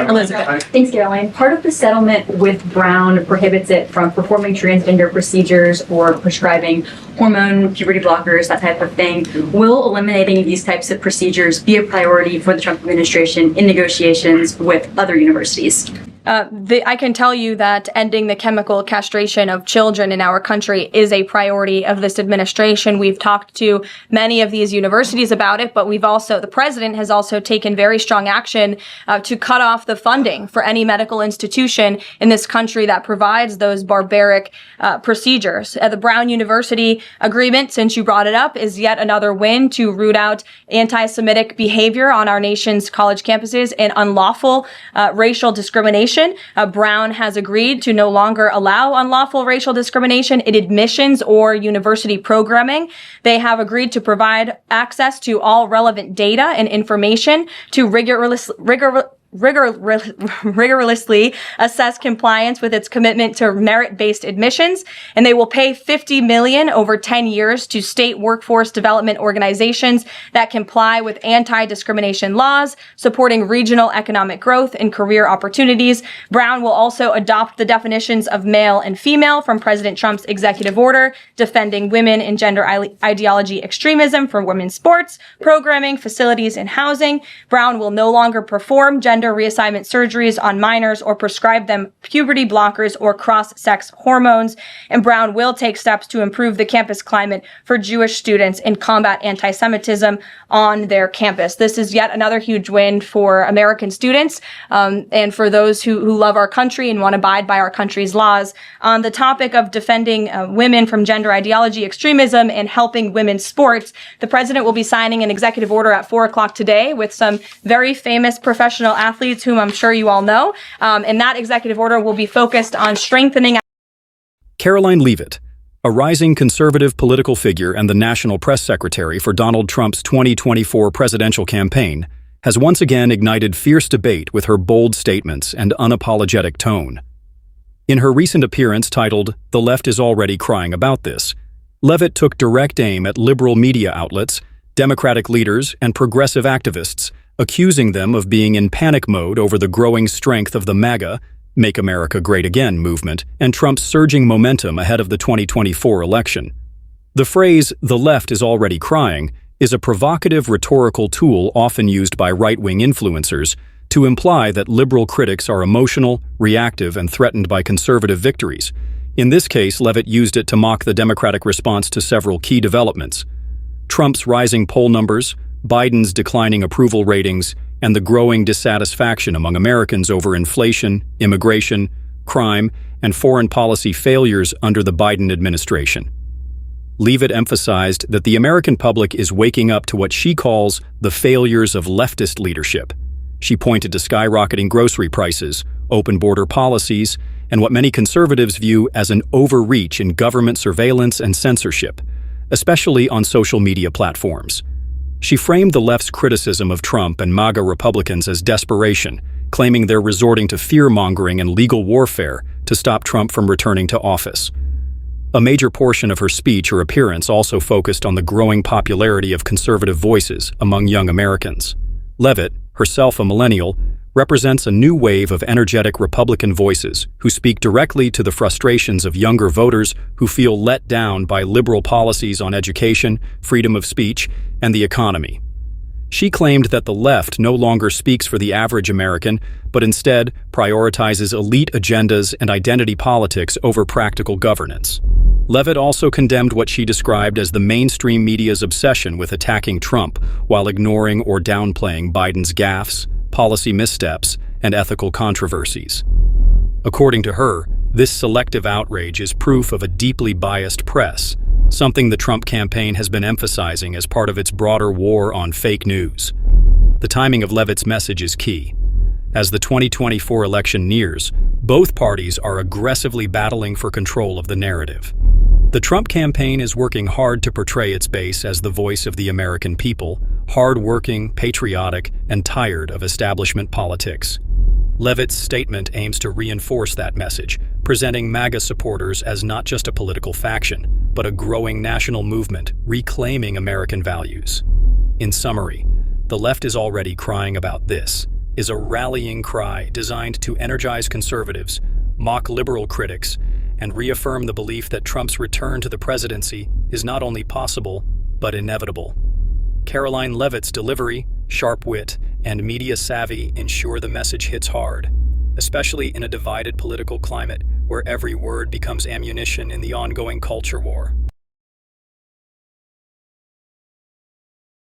Elizabeth. Thanks, Caroline. Part of the settlement with Brown prohibits it from performing transgender procedures or prescribing hormone, puberty blockers, that type of thing. Will eliminating these types of procedures be a priority for the Trump administration in negotiations with other universities? I can tell you that ending the chemical castration of children in our country is a priority of this administration. We've talked to many of these universities about it, but the president has also taken very strong action to cut off the funding for any medical institution in this country that provides those barbaric procedures. The Brown University agreement, since you brought it up, is yet another win to root out anti-Semitic behavior on our nation's college campuses and unlawful racial discrimination. Brown has agreed to no longer allow unlawful racial discrimination in admissions or university programming. They have agreed to provide access to all relevant data and information to rigorously assess compliance with its commitment to merit-based admissions, and they will pay $50 million over 10 years to state workforce development organizations that comply with anti-discrimination laws, supporting regional economic growth and career opportunities. Brown will also adopt the definitions of male and female from President Trump's executive order, defending women and gender ideology extremism for women's sports, programming, facilities, and housing. Brown will no longer perform gender reassignment surgeries on minors or prescribe them puberty blockers or cross-sex hormones. And Brown will take steps to improve the campus climate for Jewish students and combat anti-Semitism on their campus. This is yet another huge win for American students and for those who love our country and want to abide by our country's laws. On the topic of defending women from gender ideology extremism and helping women's sports, the president will be signing an executive order at 4 o'clock today with some very famous professional athletes whom I'm sure you all know. And that executive order will be focused on strengthening. Karoline Leavitt, a rising conservative political figure and the national press secretary for Donald Trump's 2024 presidential campaign, has once again ignited fierce debate with her bold statements and unapologetic tone. In her recent appearance titled, "The Left is Already Crying About This," Leavitt took direct aim at liberal media outlets, Democratic leaders, and progressive activists, accusing them of being in panic mode over the growing strength of the MAGA, Make America Great Again movement, and Trump's surging momentum ahead of the 2024 election. The phrase, "the left is already crying," is a provocative rhetorical tool often used by right-wing influencers to imply that liberal critics are emotional, reactive, and threatened by conservative victories. In this case, Leavitt used it to mock the Democratic response to several key developments: Trump's rising poll numbers, Biden's declining approval ratings, and the growing dissatisfaction among Americans over inflation, immigration, crime, and foreign policy failures under the Biden administration. Leavitt emphasized that the American public is waking up to what she calls the failures of leftist leadership. She pointed to skyrocketing grocery prices, open border policies, and what many conservatives view as an overreach in government surveillance and censorship, especially on social media platforms. She framed the left's criticism of Trump and MAGA Republicans as desperation, claiming they're resorting to fear-mongering and legal warfare to stop Trump from returning to office. A major portion of her speech or appearance also focused on the growing popularity of conservative voices among young Americans. Leavitt, herself a millennial, represents a new wave of energetic Republican voices who speak directly to the frustrations of younger voters who feel let down by liberal policies on education, freedom of speech, and the economy. She claimed that the left no longer speaks for the average American, but instead prioritizes elite agendas and identity politics over practical governance. Leavitt also condemned what she described as the mainstream media's obsession with attacking Trump while ignoring or downplaying Biden's gaffes, policy missteps, and ethical controversies. According to her, this selective outrage is proof of a deeply biased press, something the Trump campaign has been emphasizing as part of its broader war on fake news. The timing of Leavitt's message is key. As the 2024 election nears, both parties are aggressively battling for control of the narrative. The Trump campaign is working hard to portray its base as the voice of the American people, hard-working, patriotic, and tired of establishment politics. Leavitt's statement aims to reinforce that message, presenting MAGA supporters as not just a political faction, but a growing national movement reclaiming American values. In summary, the left is already crying about this, is a rallying cry designed to energize conservatives, mock liberal critics, and reaffirm the belief that Trump's return to the presidency is not only possible, but inevitable. Karoline Leavitt's delivery, sharp wit, and media savvy ensure the message hits hard, especially in a divided political climate where every word becomes ammunition in the ongoing culture war.